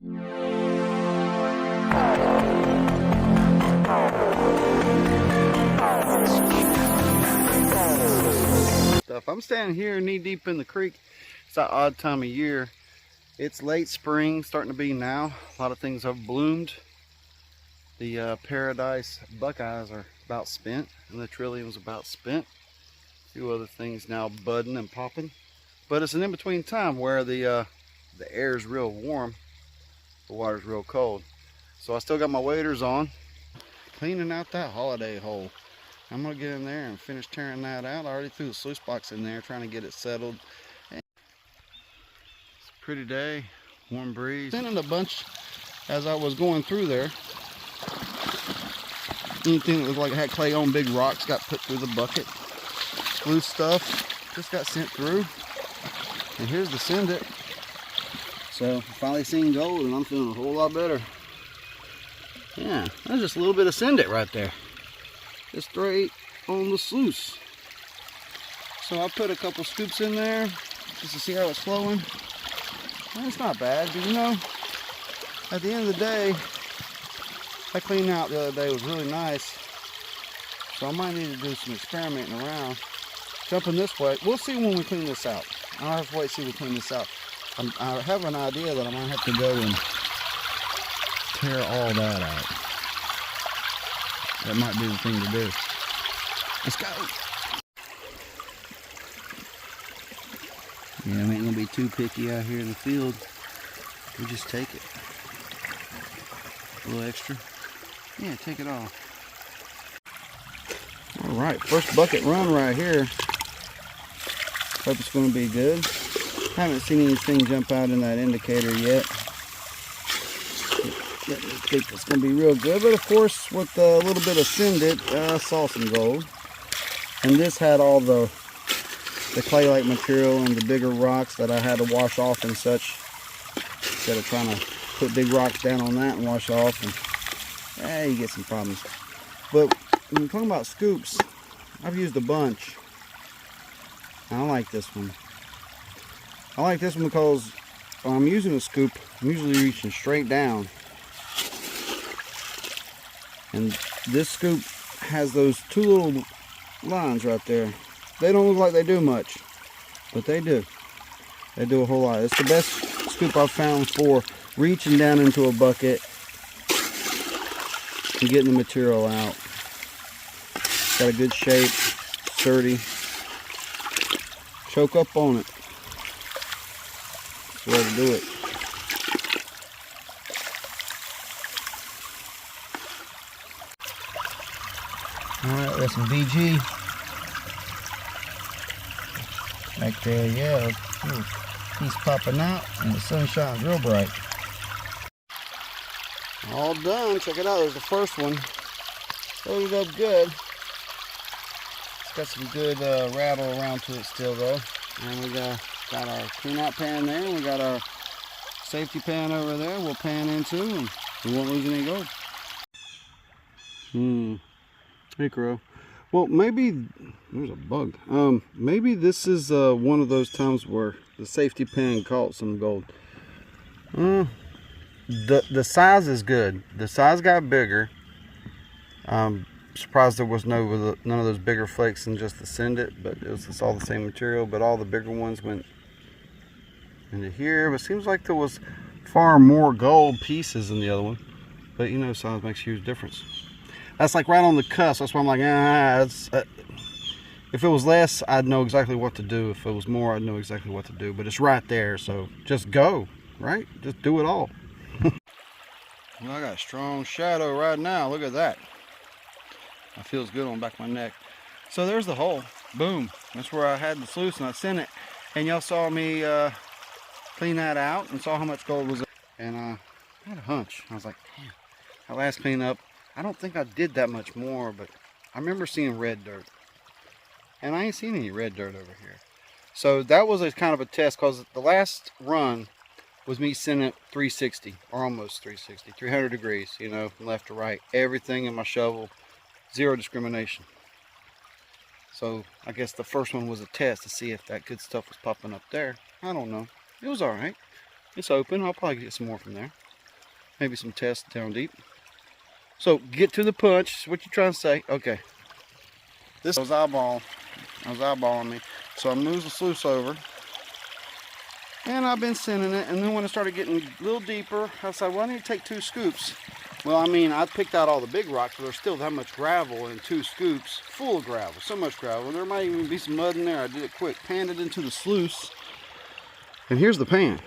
I'm standing here knee deep in the creek. It's that odd time of year. It's late spring, starting to be now. A lot of things have bloomed. The paradise buckeyes are about spent, and the trillium's about spent. A few other things now budding and popping. But it's an in-between time where the air is real warm, the water's real cold. So I still got my waders on, cleaning out that holiday hole. I'm gonna get in there and finish tearing that out. I already threw the sluice box in there, trying to get it settled. It's a pretty day, warm breeze. Sending a bunch as I was going through there. Anything that looked like it had clay on, big rocks got put through the bucket. Loose stuff just got sent through. And here's the send it. So finally seen gold, and I'm feeling a whole lot better. Yeah, that's just a little bit of send it right there. Just straight on the sluice. So I put a couple scoops in there just to see how it's flowing. And it's not bad, but you know, at the end of the day, that clean out the other day was really nice. So I might need to do some experimenting around. Jumping this way, we'll see when we clean this out. I'll have to wait and see we clean this out. I have an idea that I might have to go and tear all that out. That might be the thing to do. Let's go. Yeah, I ain't gonna be too picky out here in the field. We just take it. A little extra. Yeah, take it all. All right, first bucket run right here. Hope it's gonna be good. Haven't seen anything jump out in that indicator yet. I think it's going to be real good, but of course with a little bit of send it, I saw some gold. And this had all the clay-like material and the bigger rocks that I had to wash off and such, instead of trying to put big rocks down on that and wash off, and you get some problems. But when we're talking about scoops, I've used a bunch. I like this one. I like this one because when I'm using a scoop, I'm usually reaching straight down. And this scoop has those two little lines right there. They don't look like they do much, but they do. They do a whole lot. It's the best scoop I've found for reaching down into a bucket and getting the material out. Got a good shape, sturdy. Choke up on it. That's the way to do it. Alright, there's some VG. Right there, yeah. Ooh, he's popping out and the sun shines real bright. All done. Check it out. There's the first one. Loaded up good. It's got some good rattle around to it still though. And we got our clean out pan there. And we got our safety pan over there. We'll pan into and we won't lose any gold. Hey crow. Well, maybe there's a bug. Maybe this is one of those times where the safety pan caught some gold. The size is good. The size got bigger. Surprised there was none of those bigger flakes than just the send it, but it's all the same material. But all the bigger ones went into here. But it seems like there was far more gold pieces than the other one. But you know, size makes a huge difference. That's like right on the cusp. That's why I'm like, if it was less, I'd know exactly what to do. If it was more, I'd know exactly what to do. But it's right there, so just go, right? Just do it all. Well, I got a strong shadow right now. Look at that. That feels good on the back of my neck. So there's the hole. Boom. That's where I had the sluice and I sent it. And y'all saw me clean that out and saw how much gold was. And I had a hunch. I was like, man, that last cleanup, I don't think I did that much more, but I remember seeing red dirt. And I ain't seen any red dirt over here. So that was a kind of a test, because the last run was me sending it 360, or almost 360, 300 degrees, you know, from left to right. Everything in my shovel, zero discrimination. So I guess the first one was a test to see if that good stuff was popping up there. I don't know. It was all right. It's open. I'll probably get some more from there. maybe some tests down deep. So get to the punch. What you trying to say? Okay. This was eyeballing me. So I moved the sluice over. And I've been sending it. And then when it started getting a little deeper, I said, well, I need to take 2 scoops. Well, I mean, I picked out all the big rocks, but there's still that much gravel in 2 scoops. Full of gravel. So much gravel. And there might even be some mud in there. I did it quick. Panned it into the sluice. And here's the pan.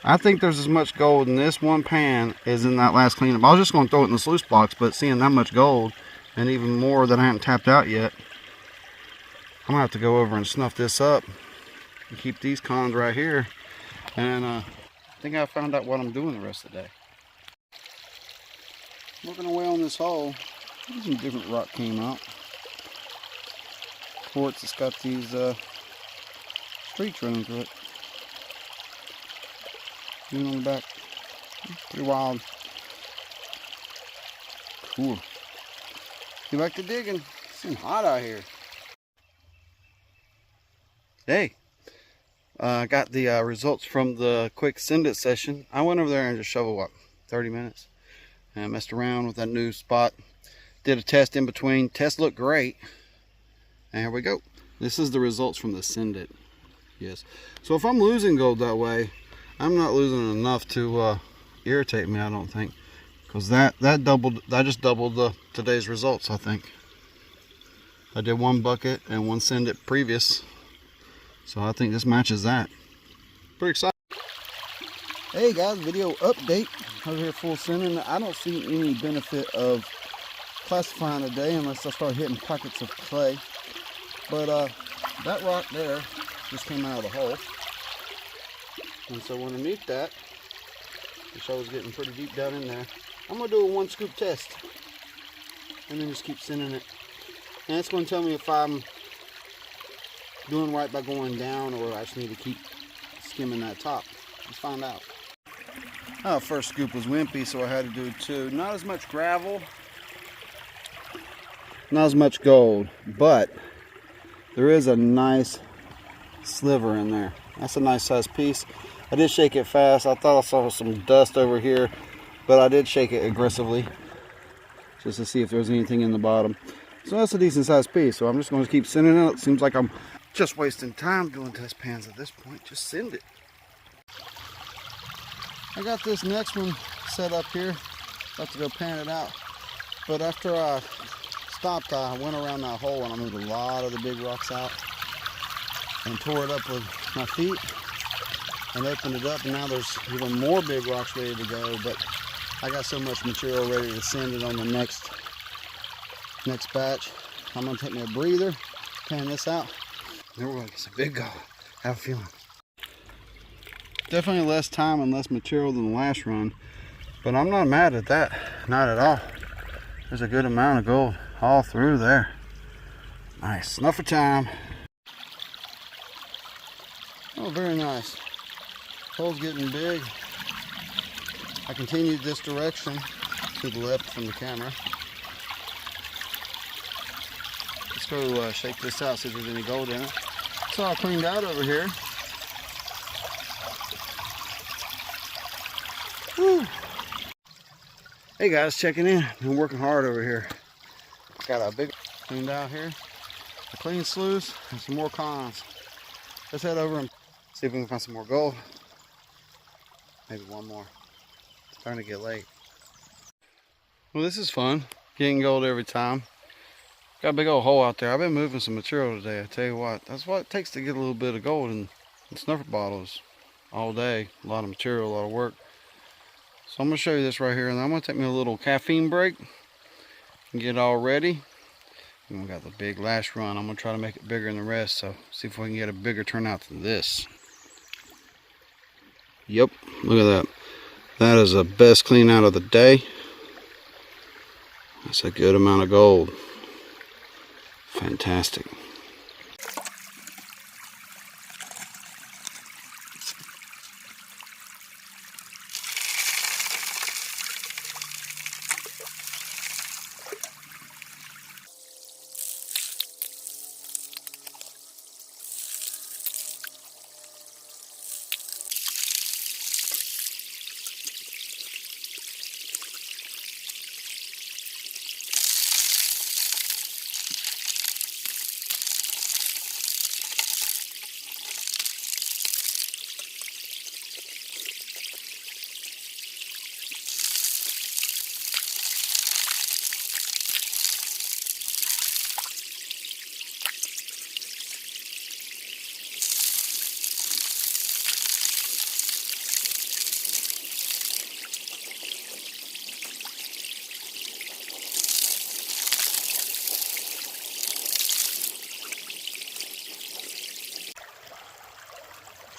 I think there's as much gold in this one pan as in that last cleanup. I was just going to throw it in the sluice box, but seeing that much gold, and even more that I haven't tapped out yet, I'm going to have to go over and snuff this up and keep these cons right here. And I think I found out what I'm doing the rest of the day. Working away on this hole, some different rock came out. Quartz, it's got these streaks running through it. Even on the back, pretty wild. Cool. Get back to digging. It's hot out here. Hey, I got the results from the quick send it session. I went over there and just shoveled, what, 30 minutes? And I messed around with that new spot. Did a test in between. Test looked great. And here we go. This is the results from the send it. Yes. So if I'm losing gold that way, I'm not losing enough to irritate me, I don't think. Because that just doubled today's results, I think. I did 1 bucket and 1 send it previous. So I think this matches that. Pretty excited. Hey guys, video update. Over here full sending. I don't see any benefit of classifying today unless I start hitting pockets of clay. But that rock there just came out of the hole. And so underneath that, the shovel's getting pretty deep down in there. I'm going to do a 1 scoop test. And then just keep sending it. And it's going to tell me if I'm doing right by going down or I just need to keep skimming that top. Let's find out. First scoop was wimpy, so I had to do 2. Not as much gravel. Not as much gold. But there is a nice sliver in there. That's a nice size piece. I did shake it fast. I thought I saw some dust over here, but I did shake it aggressively just to see if there was anything in the bottom. So that's a decent sized piece. So I'm just going to keep sending it. It seems like I'm just wasting time doing test pans at this point. Just send it. I got this next one set up here. About to go pan it out. But after I stopped, I went around that hole and I moved a lot of the big rocks out and tore it up with my feet and opened it up, and now there's even more big rocks ready to go. But I got so much material ready to send it on the next batch. I'm gonna take me a breather, pan this out, then we're gonna get some big gold. I have a feeling. Definitely less time and less material than the last run, but I'm not mad at that, not at all. There's a good amount of gold all through there. Nice, enough for time. Oh, very nice. Hole's getting big. I continued this direction to the left from the camera. Let's go shake this out, see if there's any gold in it. It's all cleaned out over here. Whew. Hey guys, checking in. Been working hard over here. Got a big cleaned out here. A clean sluice and some more cons. Let's head over and see if we can find some more gold. Maybe one more. It's starting to get late. Well, this is fun. Getting gold every time. Got a big old hole out there. I've been moving some material today. I tell you what, that's what it takes to get a little bit of gold in snuffer bottles all day. A lot of material, a lot of work. So I'm going to show you this right here, and I'm going to take me a little caffeine break and get it all ready. And we got the big last run. I'm going to try to make it bigger than the rest, so see if we can get a bigger turnout than this. Yep, look at that. That is the best clean out of the day. That's a good amount of gold. Fantastic.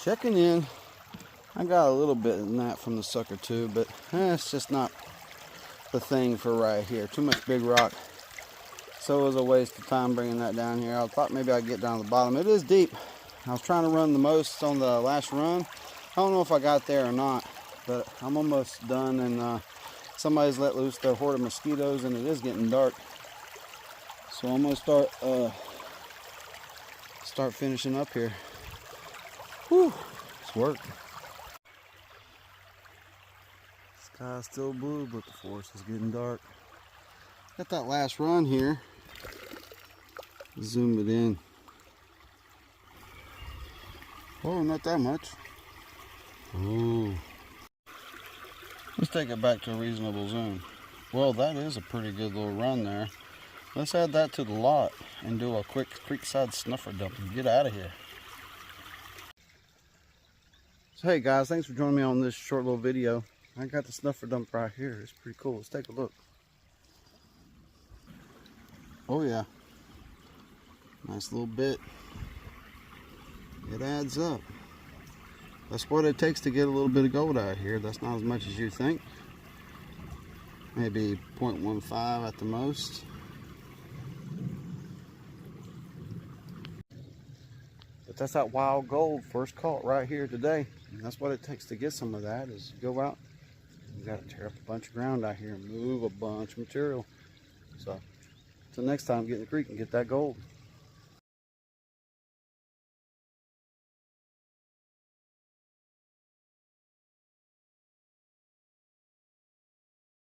checking in. I got a little bit in that from the sucker too, but it's just not the thing for right here. Too much big rock. So it was a waste of time bringing that down here. I thought maybe I'd get down to the bottom. It is deep. I was trying to run the most on the last run. I don't know if I got there or not, but I'm almost done, and somebody's let loose their horde of mosquitoes, and it is getting dark. So I'm gonna start finishing up here. Whew, it's work. Sky's still blue, but the forest is getting dark. Got that last run here. Zoom it in. Oh, not that much. Ooh. Let's take it back to a reasonable zoom. Well, that is a pretty good little run there. Let's add that to the lot and do a quick creekside snuffer dump and get out of here. So hey guys, thanks for joining me on this short little video. I got the snuffer dump right here. It's pretty cool. Let's take a look. Oh yeah. Nice little bit. It adds up. That's what it takes to get a little bit of gold out here. That's not as much as you think. Maybe 0.15 at the most. But that's that wild gold first caught right here today. And that's what it takes to get some of that, is go out. You gotta tear up a bunch of ground out here and move a bunch of material. So until next time, get in the creek and get that gold.